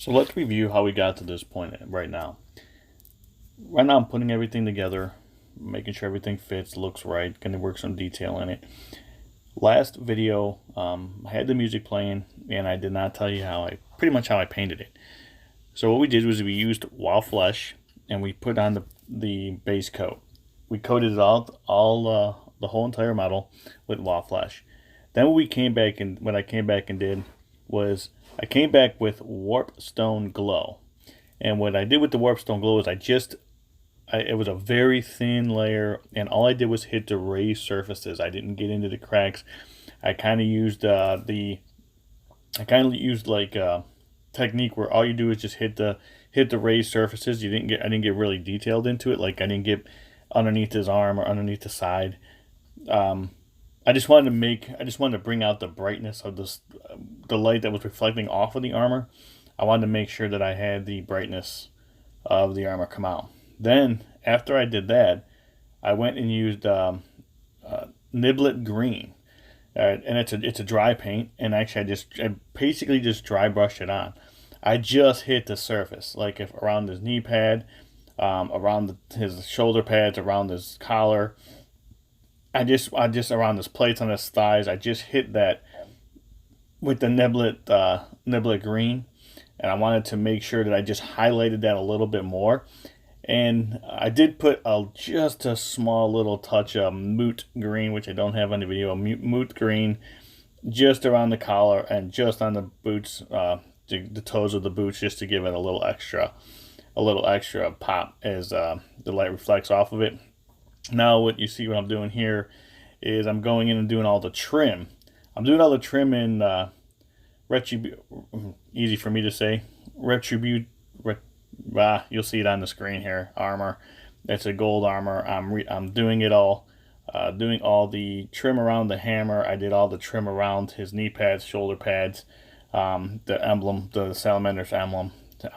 So let's review how we got to this point right now. Right now I'm putting everything together, making sure everything fits, looks right, going to work some detail in it. Last video, I had the music playing, and I did not tell you pretty much how I painted it. So what we did was we used Wow Flesh, and we put on the base coat. We coated it all the whole entire model with Wow Flesh. Then what I came back and did was I came back with Warpstone Glow. And what I did with the Warpstone Glow is it was a very thin layer, and all I did was hit the raised surfaces. I didn't get into the cracks. I kind of used like a technique where all you do is just hit the raised surfaces. I didn't get really detailed into it. Like I didn't get underneath his arm or underneath the side. I just wanted to bring out the brightness of the light that was reflecting off of the armor. I wanted to make sure that I had the brightness of the armor come out. Then, after I did that, I went and used Niblet Green. And it's a dry paint, and actually I basically just dry brushed it on. I just hit the surface, like if around his knee pad, around his shoulder pads, around his collar. I just around his plates on his thighs. I just hit that with the Niblet Green, and I wanted to make sure that I just highlighted that a little bit more. And I did put just a small little touch of Moot Green, which I don't have on the video, Moot Green, just around the collar and just on the boots, the toes of the boots, just to give it a little extra pop as the light reflects off of it. Now what I'm doing here is I'm going in and doing all the trim. I'm doing all the trim in easy for me to say, Retribute. You'll see it on the screen here. Armor. It's a gold armor. I'm doing it all. Doing all the trim around the hammer. I did all the trim around his knee pads, shoulder pads, the emblem, the Salamanders emblem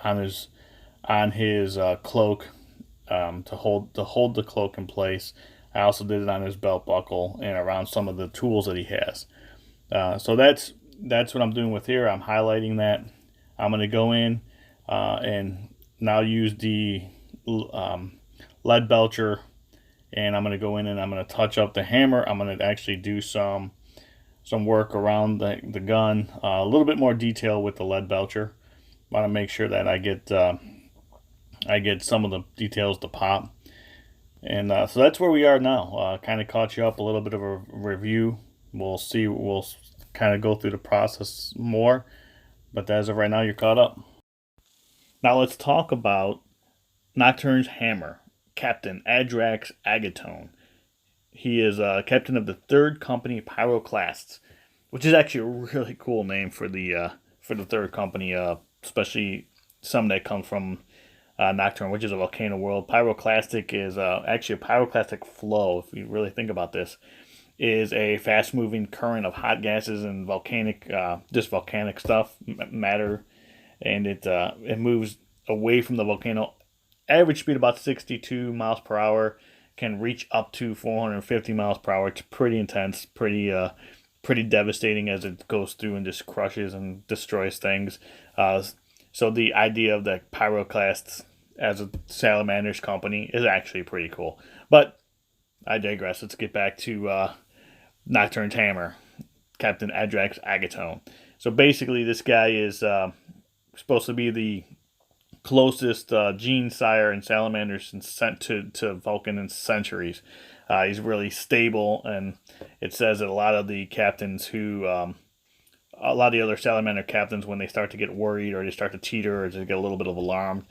on his cloak, to hold the cloak in place. I also did it on his belt buckle and around some of the tools that he has. So that's what I'm doing with here. I'm highlighting that. I'm going to go in and now use the lead belcher, and I'm going to go in and I'm going to touch up the hammer. I'm going to actually do some work around the gun, a little bit more detail with the lead belcher. I want to make sure that I get some of the details to pop. And so that's where we are now. Kind of caught you up, a little bit of a review. We'll kind of go through the process more, but as of right now, you're caught up. Now let's talk about Nocturne's hammer, Captain Adrax Agatone. He is captain of the 3rd Company Pyroclasts, which is actually a really cool name for the 3rd Company, especially some that come from Nocturne, which is a volcano world. Pyroclastic is actually a pyroclastic flow, if you really think about this, is a fast-moving current of hot gases and volcanic stuff, matter, and it moves away from the volcano. Average speed about 62 miles per hour, can reach up to 450 miles per hour. It's pretty intense, pretty devastating as it goes through and just crushes and destroys things. So the idea of the pyroclasts as a Salamanders company is actually pretty cool. But I digress. Let's get back to Nocturne's hammer, Captain Adrax Agatone. So basically, this guy is supposed to be the closest gene sire in Salamanders sent to Vulcan in centuries. He's really stable, and it says that a lot of the other Salamander captains, when they start to get worried or they start to teeter or to get a little bit of alarmed,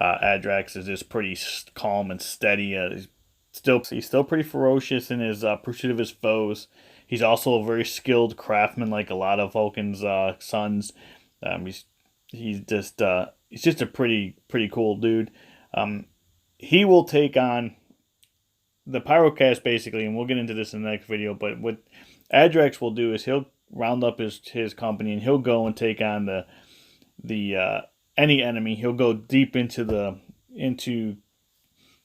Adrax is just pretty calm and steady. He's still pretty ferocious in his pursuit of his foes. He's also a very skilled craftsman, like a lot of Vulcan's sons. He's just a pretty cool dude. He will take on the Pyroclast basically, and we'll get into this in the next video. But what Adrax will do is he'll round up his company and he'll go and take on the any enemy. He'll go deep into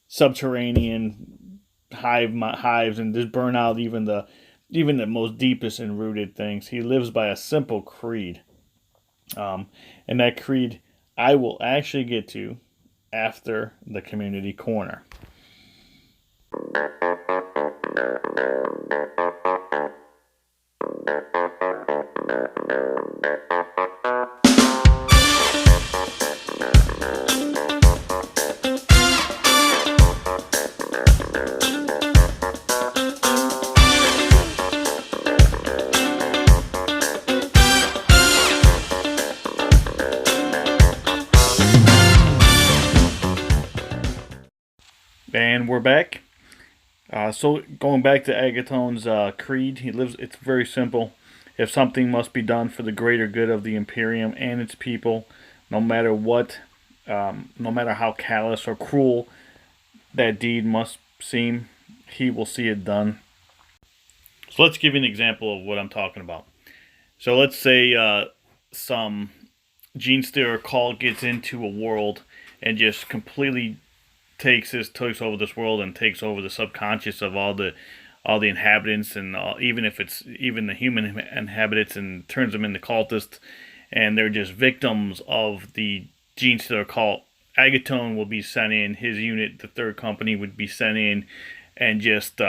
subterranean hives and just burn out even the most deepest and rooted things. He lives by a simple creed. And that creed I will actually get to after the community corner. And we're back. So going back to Agatone's creed, he lives. It's very simple. If something must be done for the greater good of the Imperium and its people, no matter what, no matter how callous or cruel that deed must seem, he will see it done. So let's give you an example of what I'm talking about. So let's say some Gene Stealer cult gets into a world and just completely takes over this world and takes over the subconscious of all the inhabitants, and even if it's even the human inhabitants, and turns them into cultists, and they're just victims of the Gene Stealer cult. Agatone will be sent in. His unit, the third company, would be sent in and just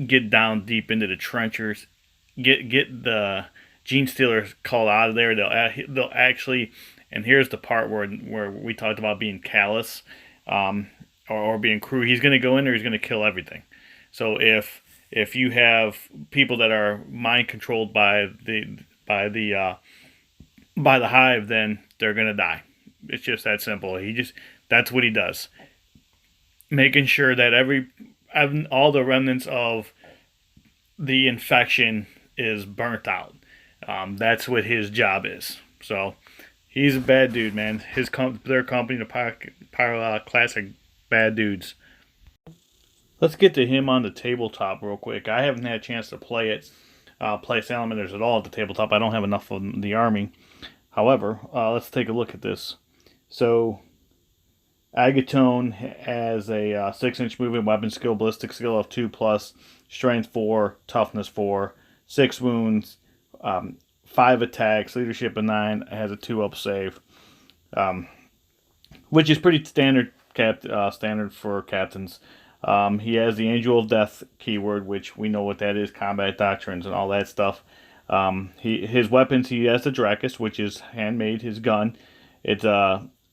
get down deep into the trenches, get the Gene Stealer called out of there. They'll actually, and here's the part where we talked about being callous. Or being cruel, he's going to go in there. He's going to kill everything. So if you have people that are mind controlled by the hive, then they're going to die. It's just that simple. That's what he does, making sure that all the remnants of the infection is burnt out. That's what his job is. So he's a bad dude, man. Their company, the Pyro Classic, bad dudes. Let's get to him on the tabletop real quick. I haven't had a chance to play Salamanders at all at the tabletop. I don't have enough of the army. However, let's take a look at this. So, Agatone has a 6-inch movement, weapon skill, ballistic skill of 2+, strength 4, toughness 4, 6 wounds, 5 attacks, leadership of 9, has a 2-up save, which is pretty standard for captains. He has the Angel of Death keyword, which we know what that is, combat doctrines and all that stuff. His weapons, he has the Adrax, which is handmade, his gun. It's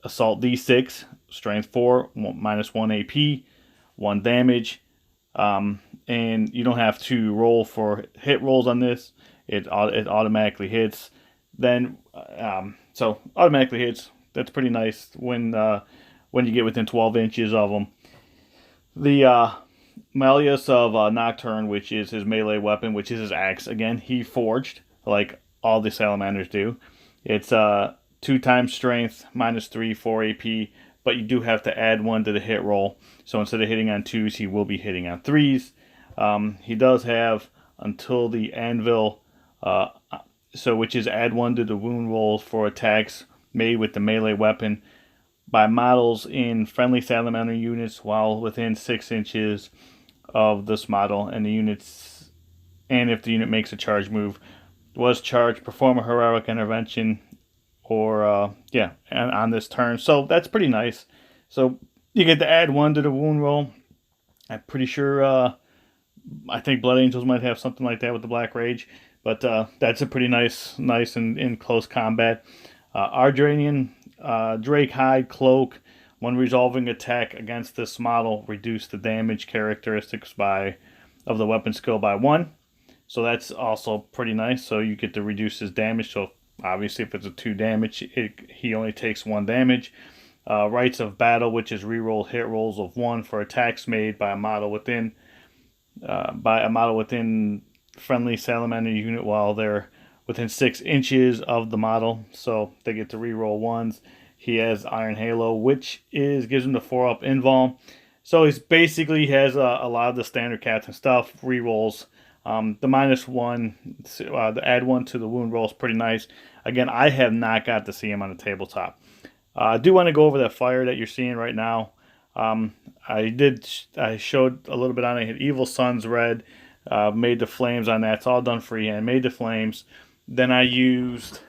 assault D6, strength 4, -1 AP, 1 damage. And you don't have to roll for hit rolls on this. It automatically hits. Then, so automatically hits. That's pretty nice when you get within 12 inches of them. The Malleus of Nocturne, which is his melee weapon, which is his axe. Again, he forged, like all the Salamanders do. It's 2 times strength, -3, 4 AP, but you do have to add 1 to the hit roll. So instead of hitting on 2s, he will be hitting on 3s. He does have until the anvil, which is add 1 to the wound rolls for attacks made with the melee weapon by models in friendly Salamander units while within 6 inches of this model, and if the unit makes a charge move, was charged, perform a heroic intervention, or on this turn. So that's pretty nice. So you get to add 1 to the wound roll. I'm pretty sure. I think Blood Angels might have something like that with the Black Rage, but that's a pretty nice in close combat. Ardranian Drake Hide Cloak. When resolving attack against this model, reduce the damage characteristics of the weapon skill by 1. So that's also pretty nice. So you get to reduce his damage. So obviously, if it's a 2 damage, he only takes 1 damage. Rites of Battle, which is reroll hit rolls of 1 for attacks made by a model within friendly Salamander unit while they're within 6 inches of the model. So they get to reroll 1s. He has Iron Halo, which gives him the 4-up invuln. So he basically has a lot of the standard captain stuff, rerolls. The -1, the add 1 to the wound roll is pretty nice. Again, I have not got to see him on the tabletop. I do want to go over that fire that you're seeing right now. I showed a little bit on it. I hit Evil Sun's red, made the flames on that. It's all done freehand. Made the flames. Then I used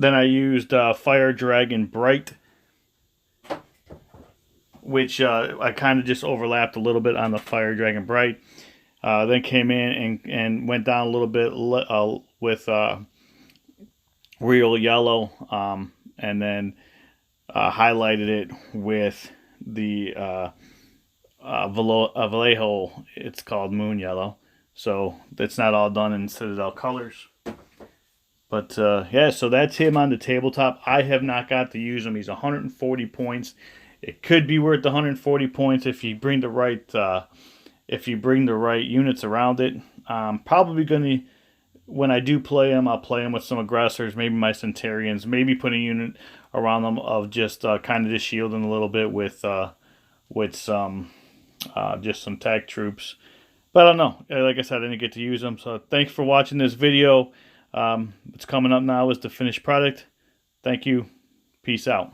Then I used Fire Dragon Bright, which I kind of just overlapped a little bit on the Fire Dragon Bright. Then came in and went down a little bit with Real Yellow, and then highlighted it with the Vallejo. It's called Moon Yellow. So it's not all done in Citadel colors. But yeah, so that's him on the tabletop. I have not got to use him. He's 140 points. It could be worth 140 points if you bring the right units around it. Probably gonna, when I do play him, I'll play him with some aggressors, maybe my Centurions, maybe put a unit around them of just kind of just shielding a little bit with some just some tag troops. But I don't know. Like I said, I didn't get to use them. So thanks for watching this video. What's coming up now is the finished product. Thank you. Peace out.